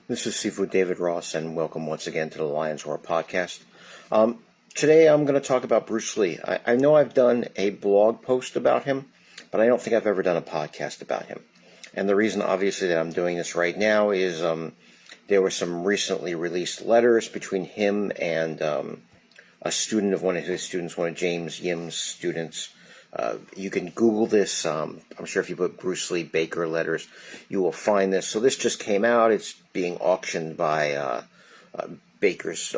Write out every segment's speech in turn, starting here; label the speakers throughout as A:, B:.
A: This is Seafood David Ross, and welcome once again to the Lions Roar podcast. Today I'm going to talk about Bruce Lee. I know I've done a blog post about him, but I don't think I've ever done a podcast about him. And the reason, obviously, that I'm doing this right now is there were some recently released letters between him and a student of one of his students, one of James Yim's students. You can Google this. I'm sure if you put Bruce Lee Baker letters, you will find this. So this just came out. It's being auctioned by Baker's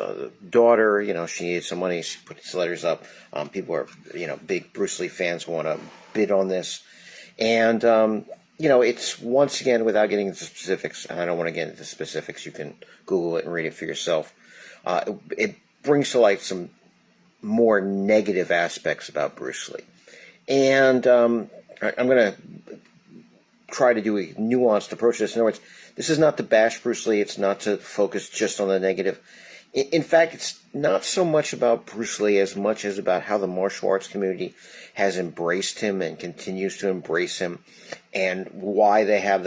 A: daughter. You know, she needed some money. She put these letters up. People are, big Bruce Lee fans want to bid on this. And, it's once again, without getting into specifics, and I don't want to get into specifics, you can Google it and read it for yourself. It brings to light some more negative aspects about Bruce Lee. And I'm going to try to do a nuanced approach to this. In other words, this is not to bash Bruce Lee. It's not to focus just on the negative. In fact, it's not so much about Bruce Lee as much as about how the martial arts community has embraced him and continues to embrace him, and why they have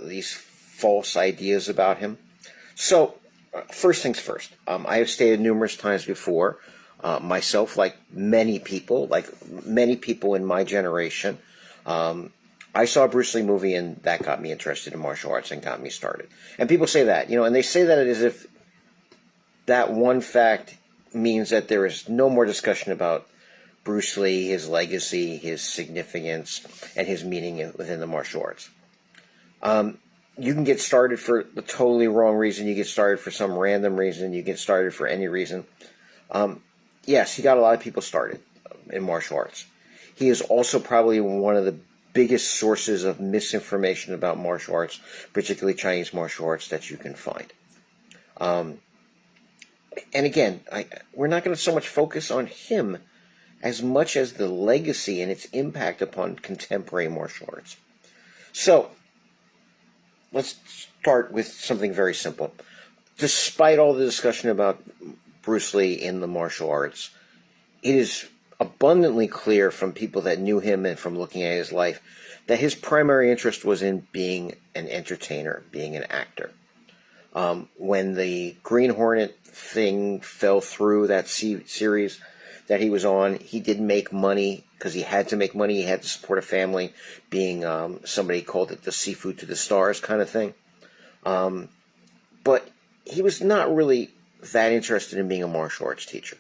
A: these false ideas about him. So, first things first. I have stated numerous times before, myself, like many people in my generation, I saw a Bruce Lee movie and that got me interested in martial arts and got me started. And people say that, and they say that as if that one fact means that there is no more discussion about Bruce Lee, his legacy, his significance, and his meaning within the martial arts. You can get started for the totally wrong reason. You get started for some random reason. You get started for any reason. Yes, he got a lot of people started in martial arts. He is also probably one of the biggest sources of misinformation about martial arts, particularly Chinese martial arts, that you can find. And again, we're not going to so much focus on him as much as the legacy and its impact upon contemporary martial arts. So, let's start with something very simple. Despite all the discussion about Bruce Lee in the martial arts, it is abundantly clear from people that knew him and from looking at his life that his primary interest was in being an entertainer, being an actor. When the Green Hornet thing fell through, that series that he was on, he didn't make money because he had to make money. He had to support a family, being somebody called it the seafood to the stars kind of thing. But he was not really that interested in being a martial arts teacher.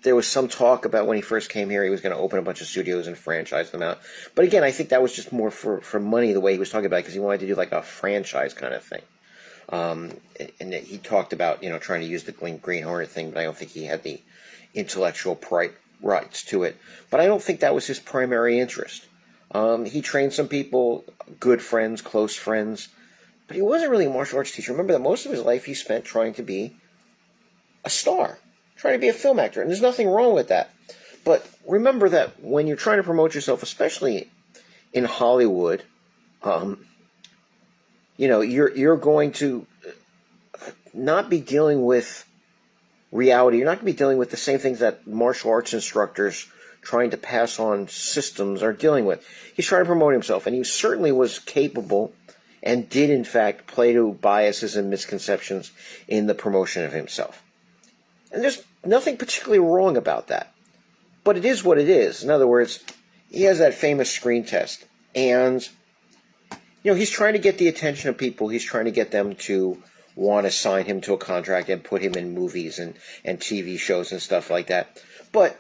A: There was some talk about when he first came here, he was going to open a bunch of studios and franchise them out. But again, I think that was just more for money, the way he was talking about it, because he wanted to do like a franchise kind of thing. And he talked about, trying to use the Green Hornet thing, but I don't think he had the intellectual rights to it. But I don't think that was his primary interest. He trained some people, good friends, close friends, but he wasn't really a martial arts teacher. Remember that most of his life he spent trying to be a star, trying to be a film actor, and there's nothing wrong with that. But remember that when you're trying to promote yourself, especially in Hollywood, you're going to not be dealing with reality. You're not going to be dealing with the same things that martial arts instructors trying to pass on systems are dealing with. He's trying to promote himself, and he certainly was capable and did, in fact, play to biases and misconceptions in the promotion of himself. And there's nothing particularly wrong about that. But it is what it is. In other words, he has that famous screen test, and he's trying to get the attention of people. He's trying to get them to want to sign him to a contract and put him in movies and TV shows and stuff like that. But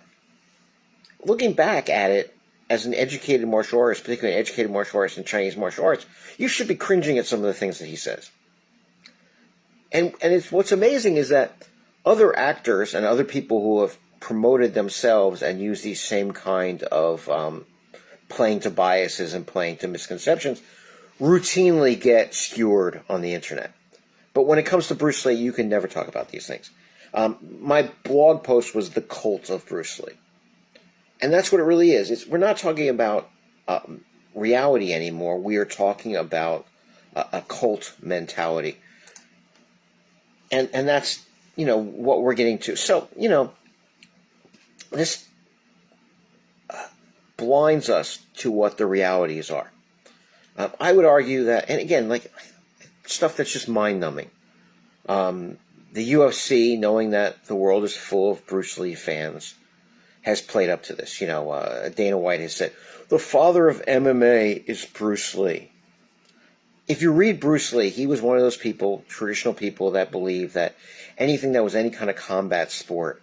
A: looking back at it, as an educated martial artist, particularly an educated martial artist in Chinese martial arts, you should be cringing at some of the things that he says. And what's amazing is that other actors and other people who have promoted themselves and used these same kind of playing to biases and playing to misconceptions routinely get skewered on the internet. But when it comes to Bruce Lee, you can never talk about these things. My blog post was The Cult of Bruce Lee. And that's what it really is. We're not talking about reality anymore. We are talking about a cult mentality. And that's, what we're getting to. So, this blinds us to what the realities are. I would argue that, and again, stuff that's just mind-numbing. The UFC, knowing that the world is full of Bruce Lee fans, has played up to this. Dana White has said, the father of MMA is Bruce Lee. If you read Bruce Lee, he was one of those people, traditional people, that believe that anything that was any kind of combat sport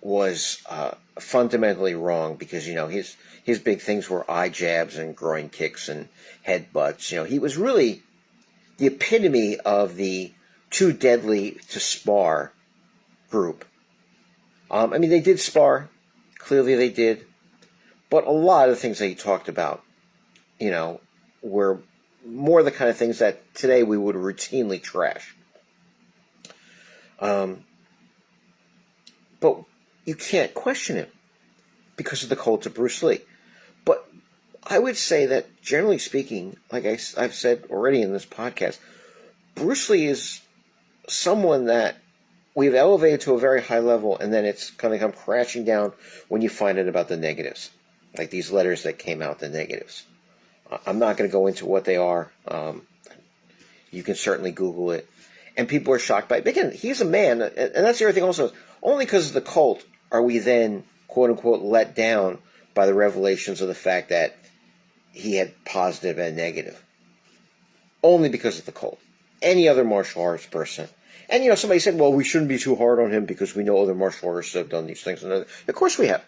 A: was fundamentally wrong because, his big things were eye jabs and groin kicks and headbutts. He was really the epitome of the too deadly to spar group. They did spar. Clearly they did. But a lot of the things that he talked about, were more the kind of things that today we would routinely trash. But you can't question him because of the cult of Bruce Lee. But I would say that, generally speaking, like I've said already in this podcast, Bruce Lee is someone that we've elevated to a very high level, and then it's going to come crashing down when you find out about the negatives, like these letters that came out, the negatives. I'm not going to go into what they are. You can certainly Google it. And people are shocked by it. But again, he's a man, and that's the other thing also. Only because of the cult are we then, quote-unquote, let down by the revelations of the fact that he had positive and negative. Only because of the cult. Any other martial arts person. And, somebody said, well, we shouldn't be too hard on him because we know other martial artists have done these things. And of course we have.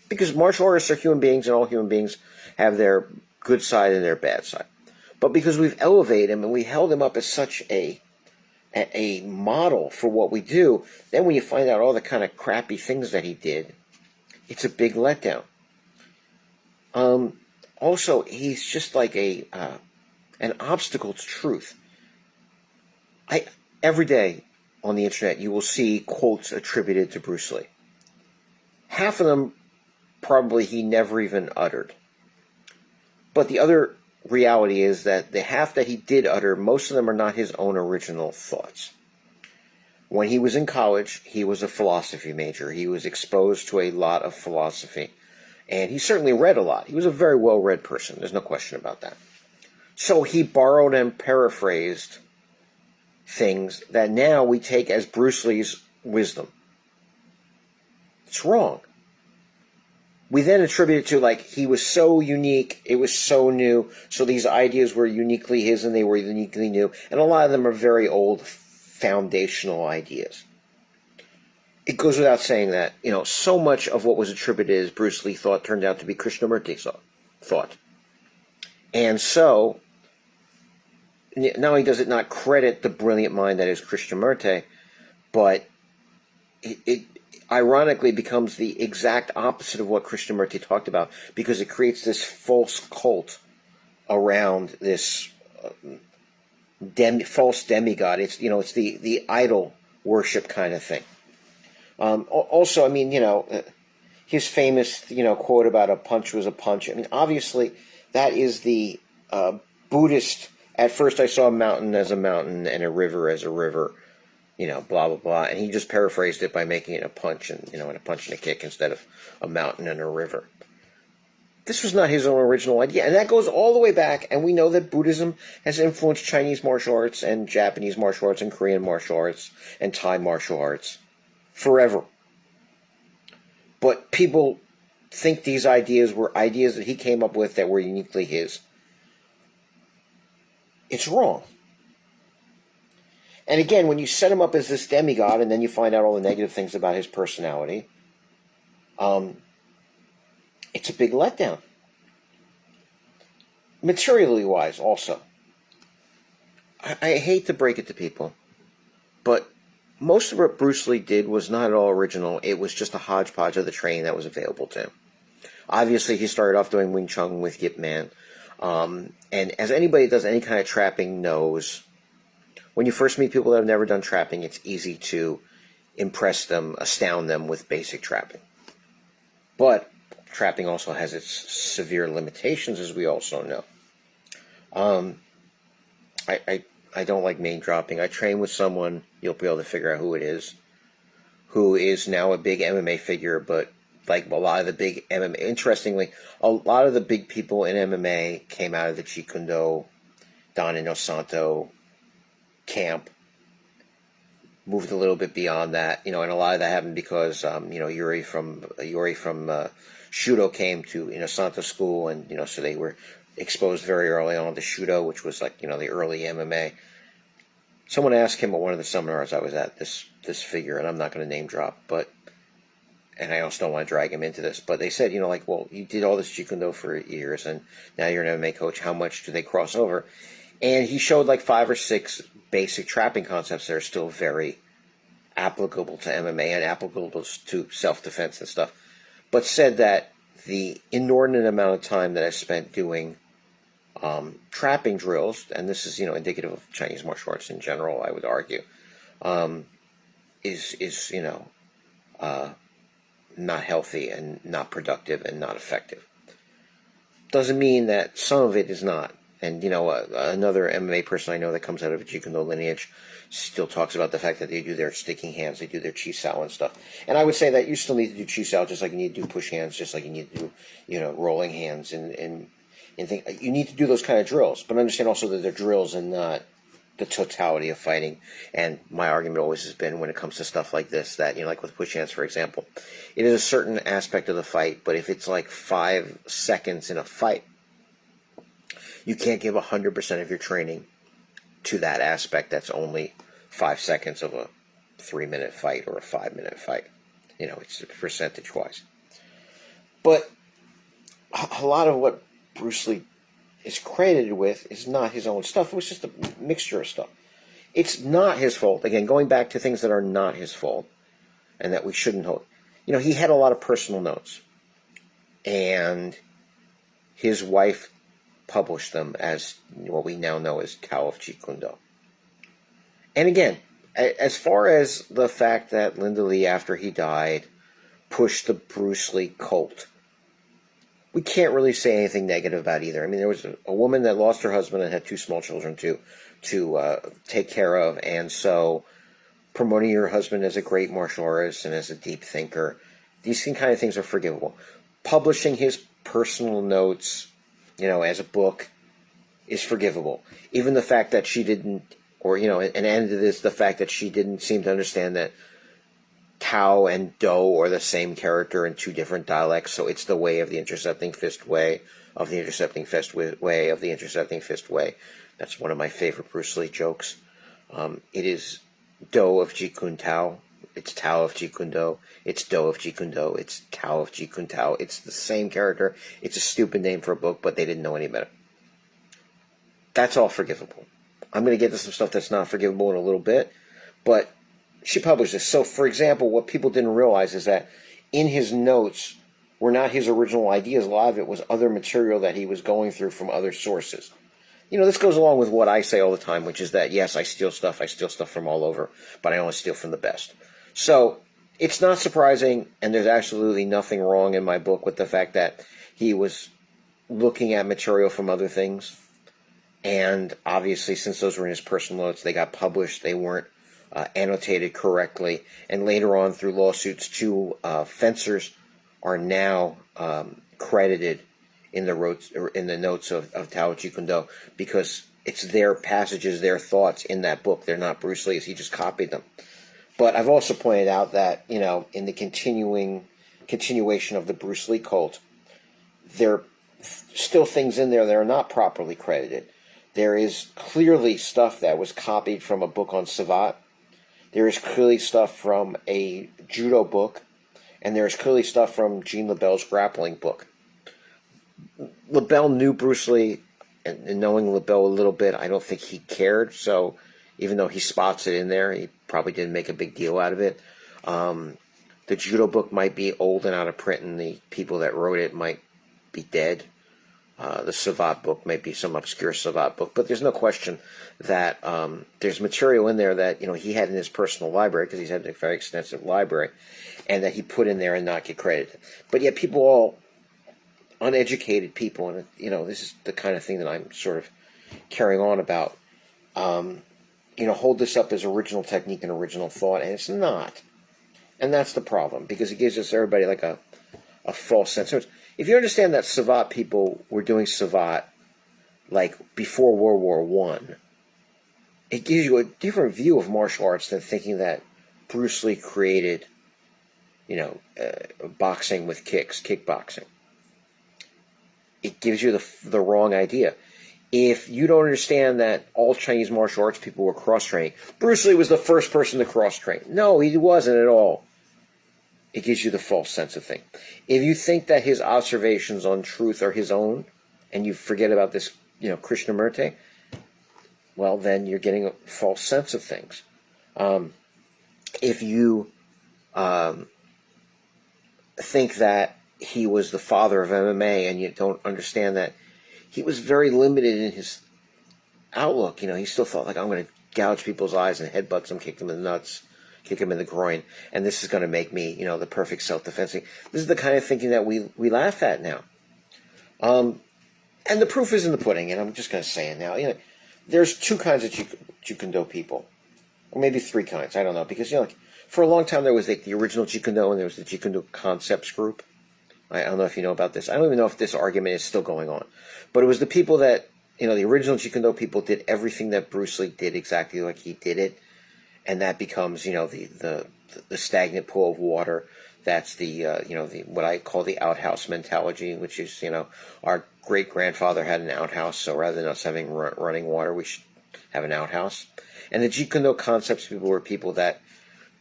A: Because martial artists are human beings, and all human beings have their good side and their bad side. But because we've elevated him and we held him up as such a model for what we do, then when you find out all the kind of crappy things that he did, it's a big letdown. Also, he's just like an obstacle to truth. Every day on the internet, you will see quotes attributed to Bruce Lee. Half of them, probably he never even uttered. But the other reality is that the half that he did utter, most of them are not his own original thoughts. When he was in college, he was a philosophy major. He was exposed to a lot of philosophy. And he certainly read a lot. He was a very well-read person. There's no question about that. So he borrowed and paraphrased things that now we take as Bruce Lee's wisdom. It's wrong. We then attribute it to, he was so unique, it was so new, so these ideas were uniquely his and they were uniquely new. And a lot of them are very old, foundational ideas. It goes without saying that, so much of what was attributed as Bruce Lee thought turned out to be Krishnamurti's thought. And so, not only does it not credit the brilliant mind that is Krishnamurti, but it ironically becomes the exact opposite of what Krishnamurti talked about, because it creates this false cult around this false demigod. It's the idol worship kind of thing. Also, his famous quote about a punch was a punch. Obviously that is the Buddhist. At first I saw a mountain as a mountain and a river as a river. Blah, blah, blah. And he just paraphrased it by making it a punch and a punch and a kick instead of a mountain and a river. This was not his own original idea. And that goes all the way back. And we know that Buddhism has influenced Chinese martial arts and Japanese martial arts and Korean martial arts and Thai martial arts forever. But people think these ideas were ideas that he came up with that were uniquely his. It's wrong. And again, when you set him up as this demigod and then you find out all the negative things about his personality, it's a big letdown. Materially wise also. I hate to break it to people, but most of what Bruce Lee did was not at all original. It was just a hodgepodge of the training that was available to him. Obviously, he started off doing Wing Chun with Yip Man. And as anybody that does any kind of trapping knows, when you first meet people that have never done trapping, it's easy to impress them, astound them with basic trapping. But trapping also has its severe limitations, as we also know. I don't like name dropping. I train with someone, you'll be able to figure out who it is, who is now a big MMA figure, but like a lot of the big MMA, interestingly, a lot of the big people in MMA came out of the Jeet Kune Do, Don Inosanto, camp, moved a little bit beyond that, and a lot of that happened because, Yuri from Shudo came to, Santa school, and, so they were exposed very early on to Shudo, which was like, the early MMA. Someone asked him at one of the seminars I was at, this figure, and I'm not going to name drop, and I also don't want to drag him into this, but they said, well, you did all this Jeet Kune Do for years, and now you're an MMA coach, how much do they cross over? And he showed like 5 or 6 basic trapping concepts that are still very applicable to MMA and applicable to self-defense and stuff, but said that the inordinate amount of time that I spent doing trapping drills, and this is, indicative of Chinese martial arts in general, I would argue, is not healthy and not productive and not effective. Doesn't mean that some of it is not. And, another MMA person I know that comes out of a Jeet Kune Do lineage still talks about the fact that they do their sticking hands, they do their chi sao and stuff. And I would say that you still need to do chi sao just like you need to do push hands, just like you need to do, rolling hands and things. You need to do those kind of drills, but understand also that they're drills and not the totality of fighting. And my argument always has been, when it comes to stuff like this, that, like with push hands, for example, it is a certain aspect of the fight, but if it's like 5 seconds in a fight, you can't give 100% of your training to that aspect that's only 5 seconds of a 3-minute fight or a 5-minute fight. It's percentage-wise. But a lot of what Bruce Lee is credited with is not his own stuff. It was just a mixture of stuff. It's not his fault. Again, going back to things that are not his fault and that we shouldn't hold. He had a lot of personal notes. And his wife published them as what we now know as Tao of Jeet Kune Do. And again, as far as the fact that Linda Lee, after he died, pushed the Bruce Lee cult, we can't really say anything negative about either. I mean, there was a woman that lost her husband and had 2 small children to take care of, and so promoting your husband as a great martial artist and as a deep thinker, these kind of things are forgivable. Publishing his personal notes, as a book, is forgivable. Even the fact that she didn't, or, and end to this, the fact that she didn't seem to understand that Tao and Do are the same character in 2 different dialects, so it's the way of the intercepting fist way, of the intercepting fist way, of the intercepting fist way. That's one of my favorite Bruce Lee jokes. It is Do of Jeet Kune Tao. It's Tao of Jeet Kune Do. It's Do of Jeet Kune Do. It's Tao of Jeet Kune Tao. It's the same character. It's a stupid name for a book, but they didn't know any better. That's all forgivable. I'm going to get to some stuff that's not forgivable in a little bit, but she published this. So, for example, what people didn't realize is that in his notes were not his original ideas. A lot of it was other material that he was going through from other sources. This goes along with what I say all the time, which is that, yes, I steal stuff from all over, but I only steal from the best. So, it's not surprising, and there's absolutely nothing wrong in my book with the fact that he was looking at material from other things. And obviously, since those were in his personal notes, they got published. They weren't annotated correctly. And later on, through lawsuits, 2 fencers are now credited in the notes of Tao Jeet Kune Do, because it's their passages, their thoughts in that book. They're not Bruce Lee's. He just copied them. But I've also pointed out that, in the continuation of the Bruce Lee cult, there are still things in there that are not properly credited. There is clearly stuff that was copied from a book on Savate. There is clearly stuff from a judo book. And there is clearly stuff from Jean LaBelle's grappling book. LaBelle knew Bruce Lee, and knowing LaBelle a little bit, I don't think he cared. So even though he spots it in there, he probably didn't make a big deal out of it. The judo book might be old and out of print, and the people that wrote it might be dead. The Savate book might be some obscure Savate book, but there's no question that there's material in there that he had in his personal library, because he's had a very extensive library, and that he put in there and not get credited. But yet people, all uneducated people, and this is the kind of thing that I'm sort of carrying on about, hold this up as original technique and original thought, and it's not. And that's the problem, because it gives us everybody like a false sense. If you understand that Savate people were doing Savate like before World War I, it gives you a different view of martial arts than thinking that Bruce Lee created, boxing with kicks, kickboxing. It gives you the wrong idea. If you don't understand that all Chinese martial arts people were cross-training, Bruce Lee was the first person to cross-train. No, he wasn't at all. It gives you the false sense of thing. If you think that his observations on truth are his own, and you forget about this, Krishnamurti, well, then you're getting a false sense of things. If you think that he was the father of MMA and you don't understand that he was very limited in his outlook, he still thought, like, I'm going to gouge people's eyes and headbutt them, kick them in the nuts, kick them in the groin, and this is going to make me, the perfect self-defense. This is the kind of thinking that we laugh at now. And the proof is in the pudding, and I'm just going to say it now. There's two kinds of Jeet Kune Do people, or maybe three kinds. I don't know, because for a long time there was the original Jeet Kune Do, and there was the Jeet Kune Do Concepts group. I don't know if you know about this. I don't even know if this argument is still going on, but it was the people that the original Jeet Kune Do people did everything that Bruce Lee did exactly like he did it, and that becomes the stagnant pool of water. That's the what I call the outhouse mentality, which is our great-grandfather had an outhouse, so rather than us having running water, we should have an outhouse. And the Jeet Kune Do Concepts people were people that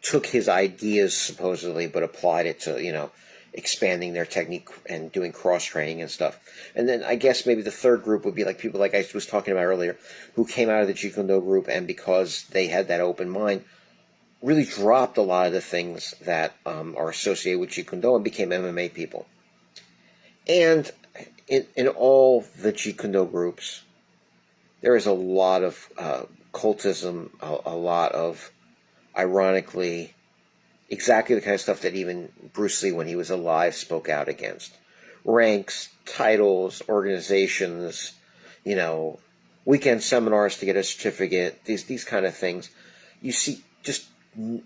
A: took his ideas, supposedly, but applied it to, expanding their technique and doing cross-training and stuff. And then I guess maybe the third group would be like people like I was talking about earlier, who came out of the Jeet Kune Do group, and because they had that open mind, really dropped a lot of the things that are associated with Jeet Kune Do and became MMA people. And in all the Jeet Kune Do groups, there is a lot of cultism, a lot of, ironically, exactly the kind of stuff that even Bruce Lee, when he was alive, spoke out against. Ranks, titles, organizations, weekend seminars to get a certificate, these kind of things. You see, just, and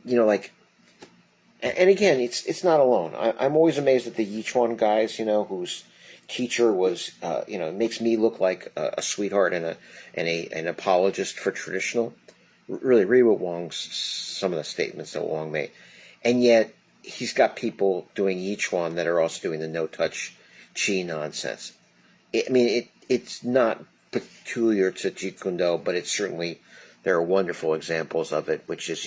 A: again, it's not alone. I'm always amazed at the Yichuan guys, whose teacher was, makes me look like a sweetheart and an apologist for traditional. Really, read what some of the statements that Wong made. And yet, he's got people doing Yichuan that are also doing the no-touch chi nonsense. It's not peculiar to Jeet Kune Do, but it's certainly, there are wonderful examples of it, which is,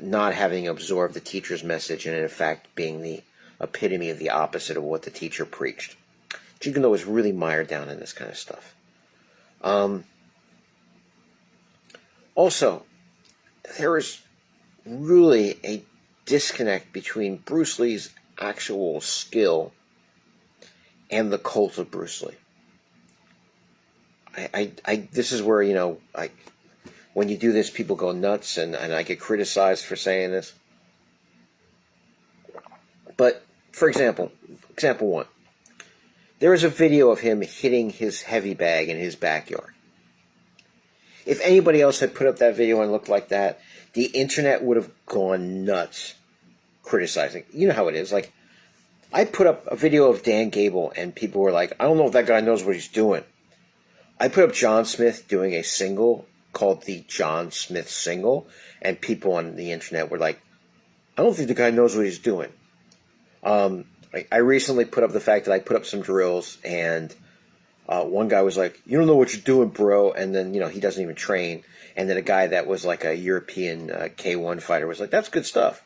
A: not having absorbed the teacher's message and in fact being the epitome of the opposite of what the teacher preached. Jeet Kune Do is really mired down in this kind of stuff. Also, there is really a disconnect between Bruce Lee's actual skill and the cult of Bruce Lee. This is where, when you do this, people go nuts, and I get criticized for saying this. But, for example one, there is a video of him hitting his heavy bag in his backyard. If anybody else had put up that video and looked like that, the internet would have gone nuts criticizing. You know how it is. Like, I put up a video of Dan Gable, and people were like, I don't know if that guy knows what he's doing. I put up John Smith doing a single called the John Smith single, and people on the internet were like, I don't think the guy knows what he's doing. I recently put up the fact that I put up some drills, and one guy was like, you don't know what you're doing, bro. And then, he doesn't even train. And then a guy that was like a European K1 fighter was like, that's good stuff.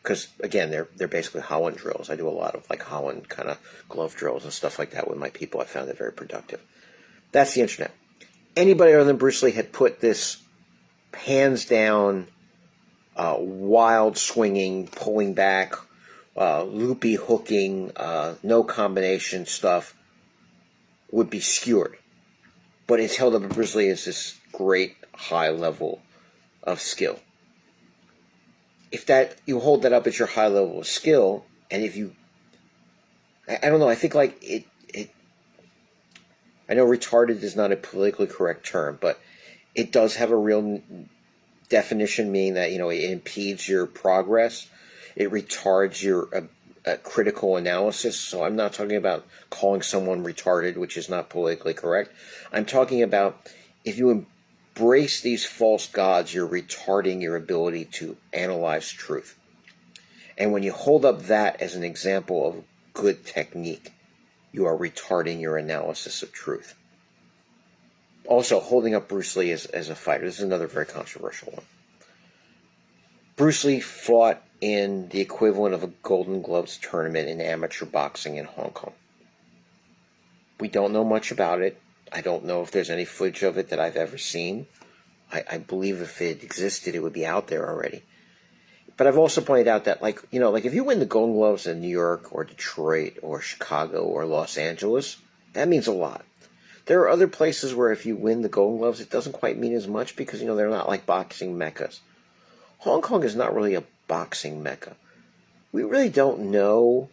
A: Because, again, they're basically Holland drills. I do a lot of like Holland kind of glove drills and stuff like that with my people. I found it very productive. That's the internet. Anybody other than Bruce Lee had put this hands down, wild swinging, pulling back, loopy hooking, no combination stuff would be skewered. But it's held up in Bruce Lee as this great high level of skill. If you hold that up as your high level of skill, and if you, I don't know, I think like it I know retarded is not a politically correct term, but it does have a real definition, meaning that, it impedes your progress. It retards your critical analysis. So I'm not talking about calling someone retarded, which is not politically correct. I'm talking about if you embrace these false gods, you're retarding your ability to analyze truth. And when you hold up that as an example of good technique, you are retarding your analysis of truth. Also, holding up Bruce Lee as a fighter. This is another very controversial one. Bruce Lee fought in the equivalent of a Golden Gloves tournament in amateur boxing in Hong Kong. We don't know much about it. I don't know if there's any footage of it that I've ever seen. I believe if it existed, it would be out there already. But I've also pointed out that, like if you win the Golden Gloves in New York or Detroit or Chicago or Los Angeles, that means a lot. There are other places where if you win the Golden Gloves, it doesn't quite mean as much because, they're not like boxing meccas. Hong Kong is not really a boxing mecca. We really don't know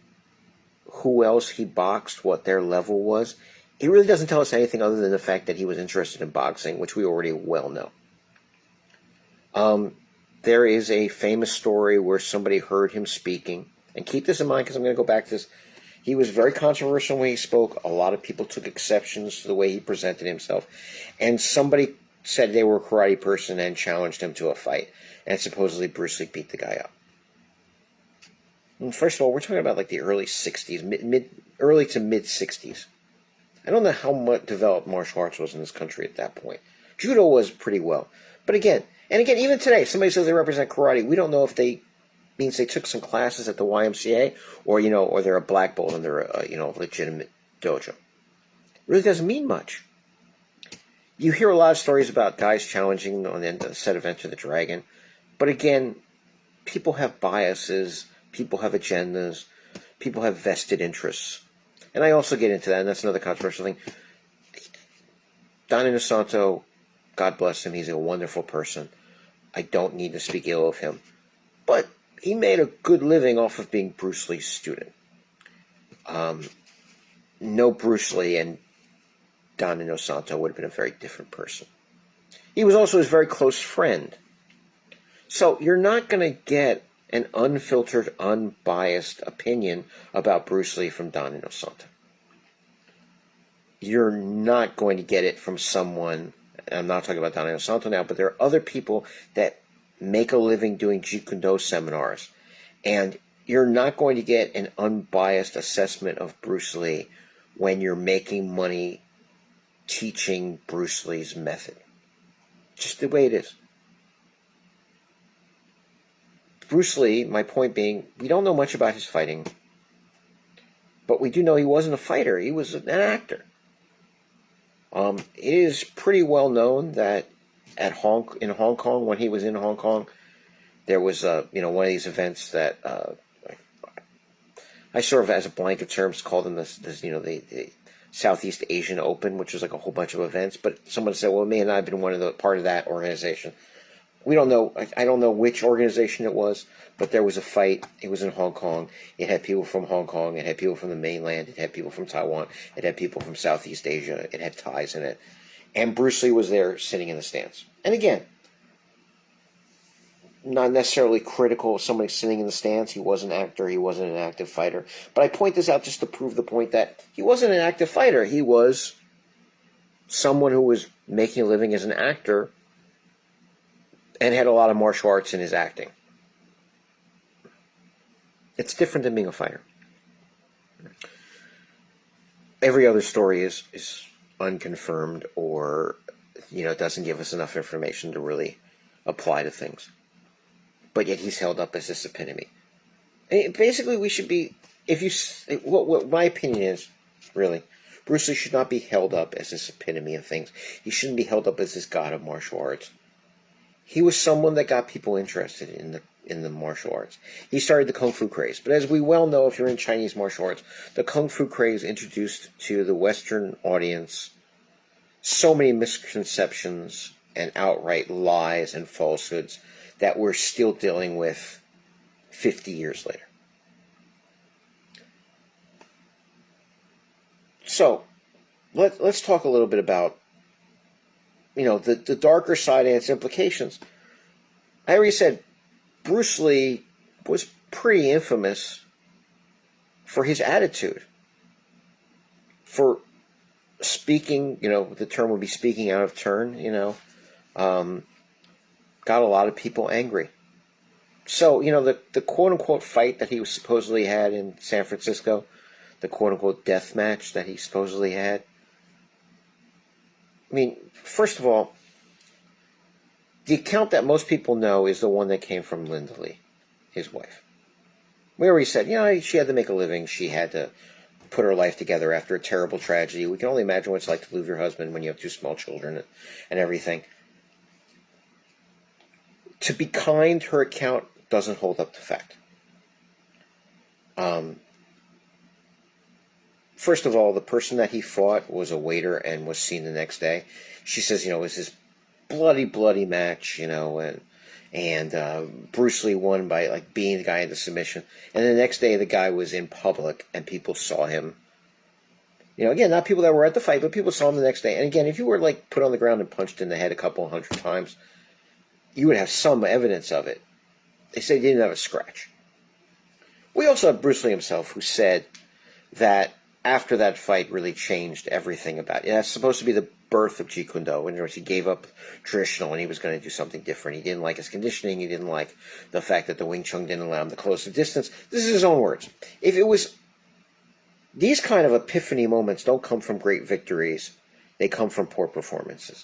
A: who else he boxed, what their level was. He really doesn't tell us anything other than the fact that he was interested in boxing, which we already well know. There is a famous story where somebody heard him speaking, and keep this in mind because I'm going to go back to this. He was very controversial when he spoke. A lot of people took exceptions to the way he presented himself, and somebody said they were a karate person and challenged him to a fight, and supposedly Bruce Lee beat the guy up. And first of all, we're talking about like the early 60s, early to mid 60s. I don't know how much developed martial arts was in this country at that point. Judo was pretty well. But again, even today, if somebody says they represent karate, we don't know if they means they took some classes at the YMCA or they're a black belt and they're a legitimate dojo. It really doesn't mean much. You hear a lot of stories about guys challenging on the set of Enter the Dragon. But again, people have biases, people have agendas, people have vested interests. And I also get into that, and that's another controversial thing. Don Inosanto, God bless him, he's a wonderful person. I don't need to speak ill of him. But he made a good living off of being Bruce Lee's student. No Bruce Lee and Don Inosanto would have been a very different person. He was also his very close friend. So you're not going to get an unfiltered, unbiased opinion about Bruce Lee from Don Inosanto. You're not going to get it from someone, and I'm not talking about Don Inosanto now, but there are other people that make a living doing Jeet Kune Do seminars, and you're not going to get an unbiased assessment of Bruce Lee when you're making money teaching Bruce Lee's method. Just the way it is. Bruce Lee, my point being, we don't know much about his fighting, but we do know he wasn't a fighter. He was an actor. It is pretty well known that in Hong Kong, when he was in Hong Kong, there was one of these events that I sort of, as a blanket term, called them the Southeast Asian Open, which was like a whole bunch of events. But someone said, well, me and I have been part of that organization. We don't know. I don't know which organization it was, but there was a fight. It was in Hong Kong. It had people from Hong Kong. It had people from the mainland. It had people from Taiwan. It had people from Southeast Asia. It had Thais in it. And Bruce Lee was there sitting in the stands. And again, not necessarily critical of somebody sitting in the stands. He was an actor. He wasn't an active fighter. But I point this out just to prove the point that he wasn't an active fighter. He was someone who was making a living as an actor and had a lot of martial arts in his acting. It's different than being a fighter. Every other story is unconfirmed or, doesn't give us enough information to really apply to things. But yet he's held up as this epitome. And basically, we should be, what my opinion is, really, Bruce Lee should not be held up as this epitome of things. He shouldn't be held up as this god of martial arts. He was someone that got people interested in the martial arts. He started the Kung Fu craze. But as we well know, if you're in Chinese martial arts, the Kung Fu craze introduced to the Western audience so many misconceptions and outright lies and falsehoods that we're still dealing with 50 years later. So, let's talk a little bit about the darker side and its implications. I already said Bruce Lee was pretty infamous for his attitude, for speaking, the term would be speaking out of turn, got a lot of people angry. So, the quote-unquote fight that he was supposedly had in San Francisco, the quote-unquote death match that he supposedly had, I mean, first of all, the account that most people know is the one that came from Linda Lee, his wife. We already said, she had to make a living. She had to put her life together after a terrible tragedy. We can only imagine what it's like to lose your husband when you have 2 small children and everything. To be kind, her account doesn't hold up to fact. First of all, the person that he fought was a waiter and was seen the next day. She says, it was this bloody, bloody match, and Bruce Lee won by beating the guy into submission. And the next day, the guy was in public and people saw him. Again, not people that were at the fight, but people saw him the next day. And again, if you were put on the ground and punched in the head a couple hundred times, you would have some evidence of it. They say he didn't have a scratch. We also have Bruce Lee himself, who said that after that fight really changed everything about it. That's supposed to be the birth of Jeet Kune Do. In other words, he gave up traditional and he was going to do something different. He didn't like his conditioning. He didn't like the fact that the Wing Chun didn't allow him to close the distance. This is his own words. If it was... These kind of epiphany moments don't come from great victories. They come from poor performances.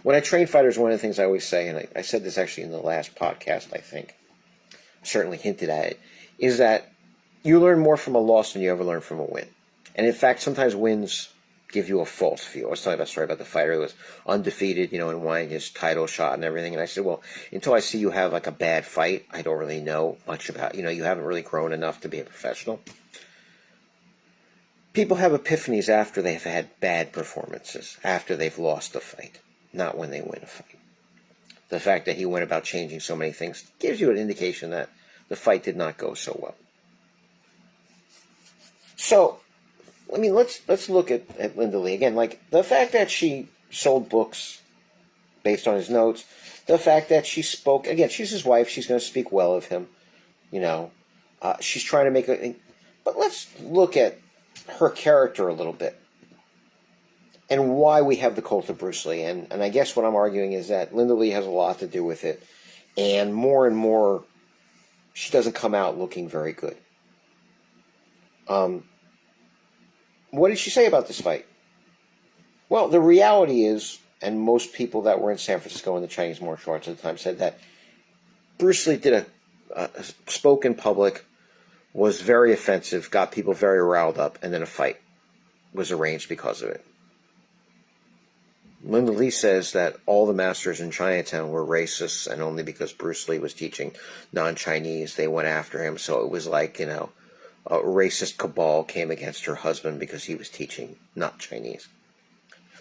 A: When I train fighters, one of the things I always say, and I said this actually in the last podcast, I think, certainly hinted at it, is that you learn more from a loss than you ever learn from a win. And in fact, sometimes wins give you a false view. I was telling a story about the fighter who was undefeated, and wanting his title shot and everything. And I said, well, until I see you have a bad fight, I don't really know much about, you haven't really grown enough to be a professional. People have epiphanies after they've had bad performances, after they've lost a fight, not when they win a fight. The fact that he went about changing so many things gives you an indication that the fight did not go so well. So, let's look at Linda Lee again. The fact that she sold books based on his notes, the fact that she spoke, again, she's his wife, she's going to speak well of him, she's trying to make but let's look at her character a little bit and why we have the cult of Bruce Lee. And I guess what I'm arguing is that Linda Lee has a lot to do with it, and more, she doesn't come out looking very good. What did she say about this fight? Well, the reality is, and most people that were in San Francisco in the Chinese martial arts at the time said that Bruce Lee spoke in public, was very offensive, got people very riled up, and then a fight was arranged because of it. Linda Lee says that all the masters in Chinatown were racists, and only because Bruce Lee was teaching non-Chinese, they went after him. So it was a racist cabal came against her husband because he was teaching not Chinese.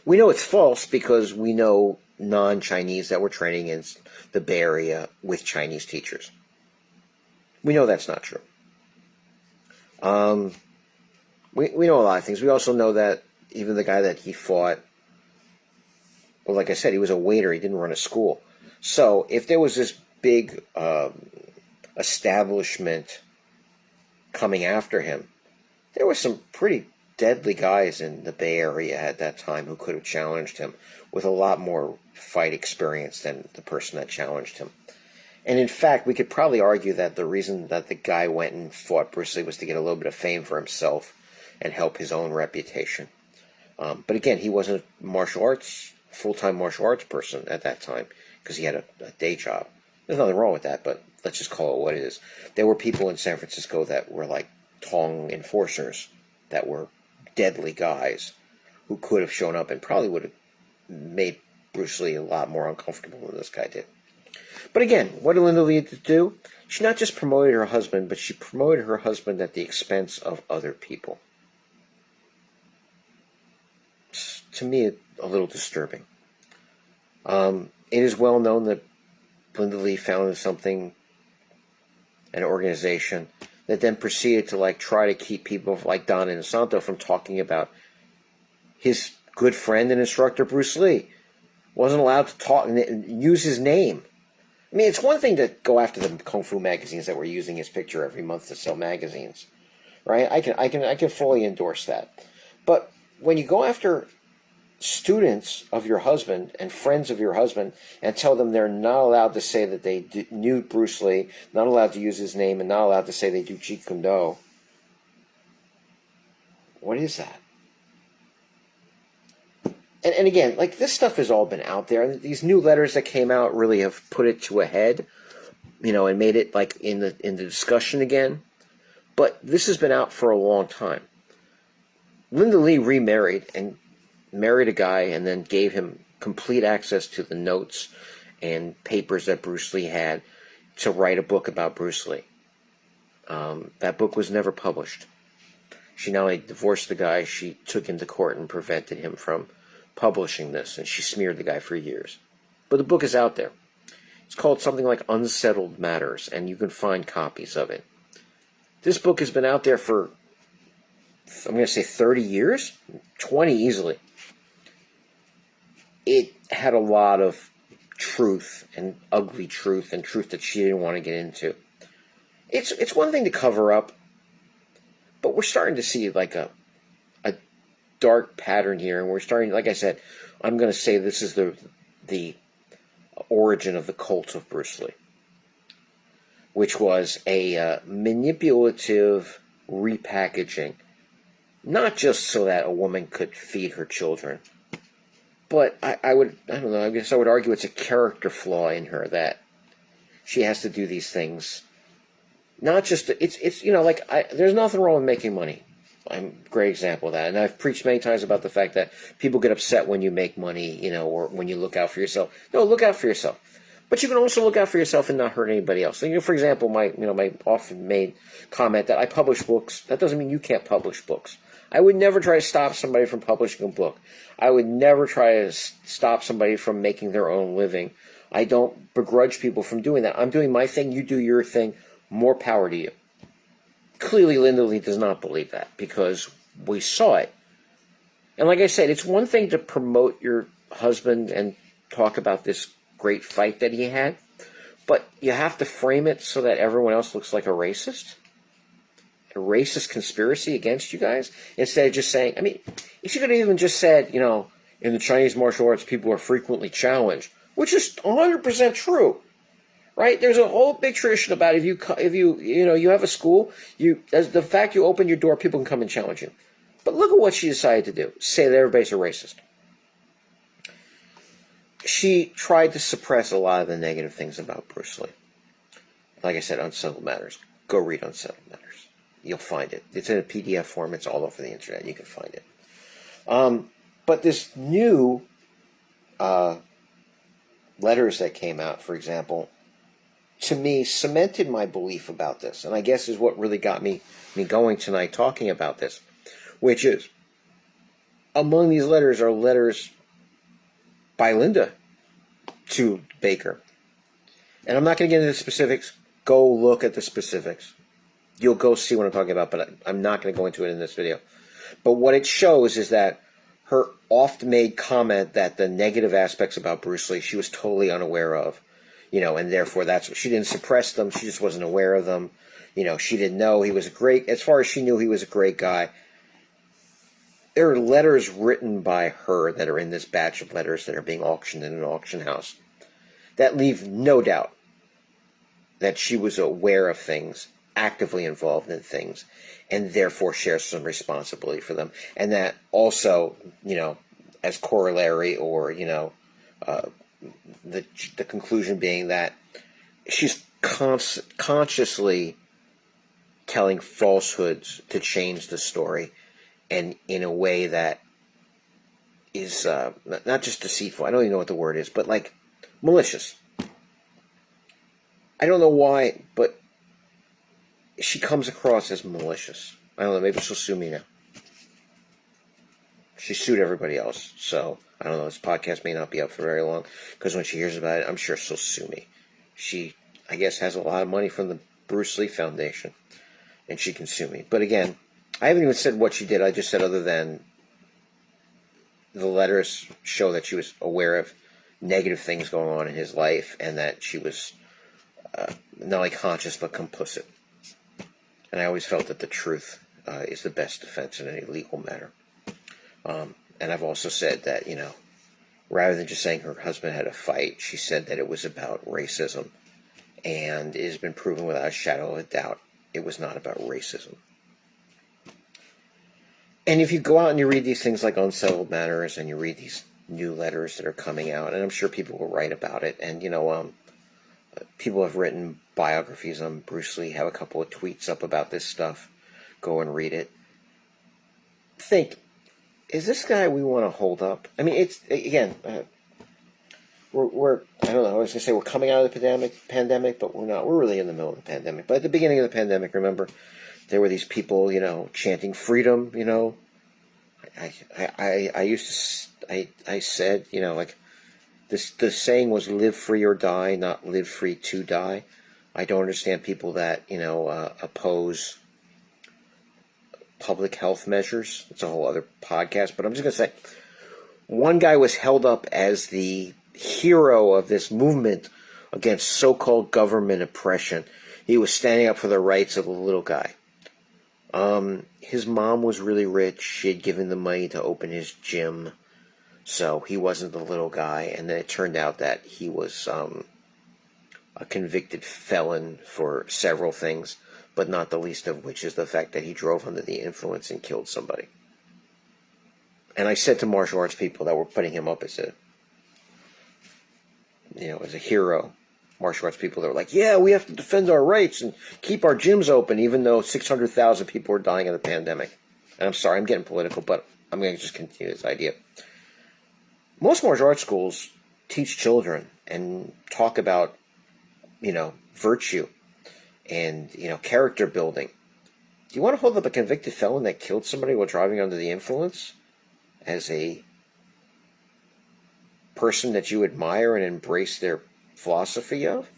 A: We know it's false because we know non-Chinese that were training in the Bay Area with Chinese teachers. We know that's not true. We know a lot of things. We also know that even the guy that he fought, well, like I said, he was a waiter. He didn't run a school. So if there was this big establishment coming after him, there were some pretty deadly guys in the Bay Area at that time who could have challenged him with a lot more fight experience than the person that challenged him. And in fact, we could probably argue that the reason that the guy went and fought Bruce Lee was to get a little bit of fame for himself and help his own reputation. But again, he wasn't a full-time martial arts person at that time because he had a day job. There's nothing wrong with that, but let's just call it what it is. There were people in San Francisco that were like Tong enforcers that were deadly guys who could have shown up and probably would have made Bruce Lee a lot more uncomfortable than this guy did. But again, what did Linda Lee do? She not just promoted her husband, but she promoted her husband at the expense of other people. It's, to me, a little disturbing. It is well known that Linda Lee founded an organization that then proceeded to try to keep people like Don Inosanto from talking about his good friend and instructor Bruce Lee. Wasn't allowed to talk and use his name. I mean, it's one thing to go after the Kung Fu magazines that were using his picture every month to sell magazines, right? I can fully endorse that. But when you go after students of your husband and friends of your husband and tell them they're not allowed to say that they knew Bruce Lee, not allowed to use his name, and not allowed to say they do Jeet Kune Do. What is that? And again, like, this stuff has all been out there, and these new letters that came out really have put it to a head, and made it like in the discussion again. But this has been out for a long time. Linda Lee remarried and married a guy and then gave him complete access to the notes and papers that Bruce Lee had to write a book about Bruce Lee. That book was never published. She not only divorced the guy, she took him to court and prevented him from publishing this, and she smeared the guy for years. But the book is out there. It's called something like Unsettled Matters, and you can find copies of it. This book has been out there for, I'm going to say 30 years, 20 easily. It had a lot of truth and ugly truth and truth that she didn't want to get into. It's one thing to cover up, but we're starting to see like a dark pattern here, and we're starting, like I said, I'm going to say this is the origin of the cult of Bruce Lee, which was a manipulative repackaging, not just so that a woman could feed her children, but I guess I would argue it's a character flaw in her that she has to do these things. Not just, there's nothing wrong with making money. I'm a great example of that. And I've preached many times about the fact that people get upset when you make money, or when you look out for yourself. No, look out for yourself. But you can also look out for yourself and not hurt anybody else. So, for example, my often made comment that I publish books. That doesn't mean you can't publish books. I would never try to stop somebody from publishing a book. I would never try to stop somebody from making their own living. I don't begrudge people from doing that. I'm doing my thing, you do your thing. More power to you. Clearly, Linda Lee does not believe that, because we saw it. And like I said, it's one thing to promote your husband and talk about this great fight that he had, but you have to frame it so that everyone else looks like a racist conspiracy against you guys, instead of just saying, if you could have even just said, in the Chinese martial arts, people are frequently challenged, which is 100% true. Right? There's a whole big tradition about if you have a school, as the fact you open your door, people can come and challenge you. But look at what she decided to do. Say that everybody's a racist. She tried to suppress a lot of the negative things about Bruce Lee. Like I said, Unsettled Matters. Go read Unsettled Matters. You'll find it. It's in a PDF form. It's all over the internet. You can find it. But this new letters that came out, for example, to me, cemented my belief about this, and I guess is what really got me going tonight talking about this, which is, among these letters are letters by Linda to Baker. And I'm not going to get into the specifics. Go look at the specifics. You'll go see what I'm talking about, but I'm not going to go into it in this video. But what it shows is that her oft-made comment that the negative aspects about Bruce Lee, she was totally unaware of. And therefore that's what she didn't suppress them. She just wasn't aware of them. She didn't know he was as far as she knew, he was a great guy. There are letters written by her that are in this batch of letters that are being auctioned in an auction house that leave no doubt that she was aware of things, actively involved in things, and therefore shares some responsibility for them. And that also, as corollary, or, the conclusion being that she's consciously telling falsehoods to change the story, and in a way that is not just deceitful. I don't even know what the word is, but like malicious. I don't know why, but she comes across as malicious. I don't know, maybe she'll sue me now. She sued everybody else, so I don't know, this podcast may not be up for very long, because when she hears about it, I'm sure she'll sue me. She, I guess, has a lot of money from the Bruce Lee Foundation, and she can sue me. But again, I haven't even said what she did. I just said, other than the letters show that she was aware of negative things going on in his life, and that she was not only conscious but complicit. And I always felt that the truth is the best defense in any legal matter. And I've also said that, rather than just saying her husband had a fight, she said that it was about racism. And it has been proven without a shadow of a doubt it was not about racism. And if you go out and you read these things like Unsettled Matters, and you read these new letters that are coming out, and I'm sure people will write about it, and people have written biographies on Bruce Lee, have a couple of tweets up about this stuff. Go and read it. Think, is this guy we want to hold up? I mean, it's, again, we're I don't know, I was going to say we're coming out of the pandemic, but we're not. We're really in the middle of the pandemic. But at the beginning of the pandemic, remember, there were these people, chanting freedom, I used to, I said, like, the saying was live free or die, not live free to die. I don't understand people that, oppose public health measures. It's a whole other podcast, but I'm just going to say, one guy was held up as the hero of this movement against so-called government oppression. He was standing up for the rights of the little guy. His mom was really rich. She had given the money to open his gym, so he wasn't the little guy. And then it turned out that he was a convicted felon for several things, but not the least of which is the fact that he drove under the influence and killed somebody. And I said to martial arts people that were putting him up as a hero, martial arts people that were like, yeah, we have to defend our rights and keep our gyms open, even though 600,000 people are dying of the pandemic. And I'm sorry, I'm getting political, but I'm going to just continue this idea. Most martial arts schools teach children and talk about, virtue and, character building. Do you want to hold up a convicted felon that killed somebody while driving under the influence as a person that you admire and embrace their philosophy of?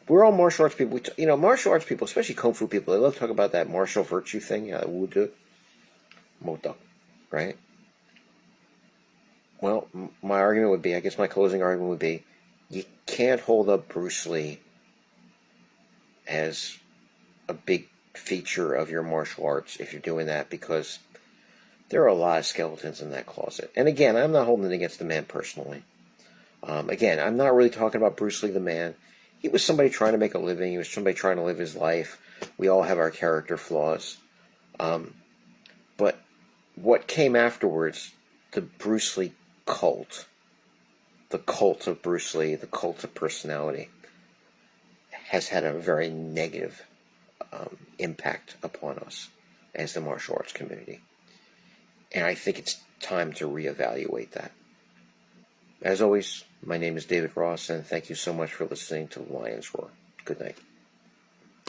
A: We're all martial arts people. Martial arts people, especially Kung Fu people, they love to talk about that martial virtue thing, Wudu, Moto, right? Well, my argument would be, I guess my closing argument would be, you can't hold up Bruce Lee as a big feature of your martial arts if you're doing that, because there are a lot of skeletons in that closet. And again, I'm not holding it against the man personally. Again, I'm not really talking about Bruce Lee the man. He was somebody trying to make a living. He was somebody trying to live his life. We all have our character flaws. But what came afterwards, the Bruce Lee cult, the cult of Bruce Lee, the cult of personality, has had a very negative impact upon us as the martial arts community. And I think it's time to reevaluate that. As always, my name is David Ross, and thank you so much for listening to The Lion's Roar. Good night.